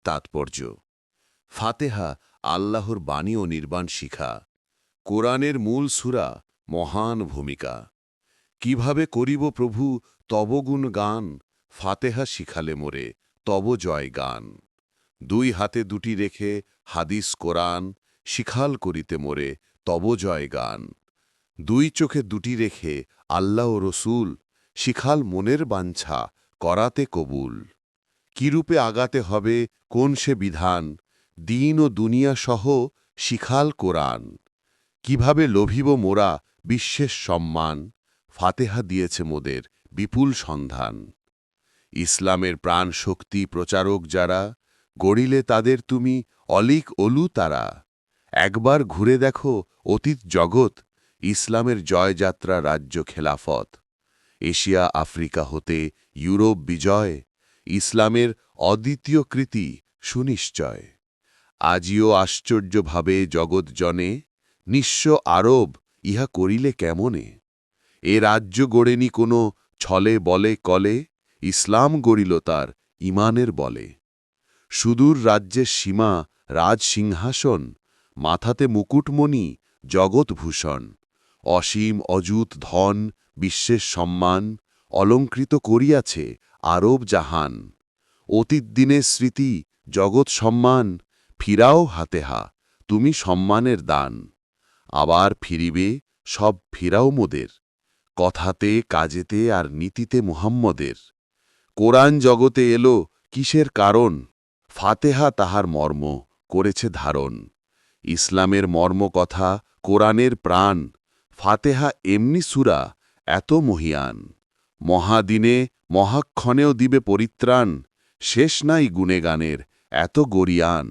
তাৎপর্য। ফাতেহা আল্লাহর বাণী ও নির্বাণ শিখা। কোরআনের মূল সূরা, মহান ভূমিকা। কিভাবে করিব প্রভু তব গুণ গান, ফাতেহা শিখালে মোরে তব জয় গান। দুই হাতে দুটি রেখে হাদিস কোরআন, শিখাল করিতে মোরে তব জয় গান। দুই চোখে দুটি রেখে আল্লাহ ও রসুল, শিখাল মনের বাঞ্ছা করাতে কবুল। কিরূপে আগাতে হবে কোন সে বিধান, দিন ও দুনিয়া সহ শিখাল কোরআন। কিভাবে লভিব মোরা বিশ্বের সম্মান, ফাতেহা দিয়েছে মোদের বিপুল সন্ধান। ইসলামের প্রাণ শক্তি প্রচারক যারা, গড়িলে তাদের তুমি অলিক অলু তারা। একবার ঘুরে দেখো অতীত জগৎ, ইসলামের জয়যাত্রা রাজ্য খেলাফত। এশিয়া আফ্রিকা হতে ইউরোপ বিজয়, ইসলামের অদ্বিতীয় কৃতি সুনিশ্চয়। আজিও আশ্চর্যভাবে জগৎজনে, নিঃস্ব আরব ইহা করিলে কেমনে। এ রাজ্য গড়েনি কোনো ছলে বলে কলে, ইসলাম গড়িল তার ইমানের বলে। সুদূর রাজ্যের সীমা রাজসিংহাসন, মাথাতে মুকুটমণি জগৎভূষণ। অসীম অযুত ধন বিশ্বের সম্মান, অলঙ্কৃত করিয়াছে আরব জাহান। অতীত দিনের স্মৃতি জগৎ সম্মান, ফিরাও হাতেহা তুমি সম্মানের দান। আবার ফিরিবে সব ফিরাও মোদের, কথাতে কাজেতে আর নীতিতে মুহাম্মদের। কোরআন জগতে এলো কিসের কারণ, ফাতেহা তাহার মর্ম করেছে ধারণ। ইসলামের মর্ম কথা কোরআনের প্রাণ, ফাতেহা এমনি সূরা এত মহিয়ান। মহাদিনে মহাক্ষণেও দিবে পরিত্রাণ, শেষ নাই গুণে গানের এত গরিয়ান।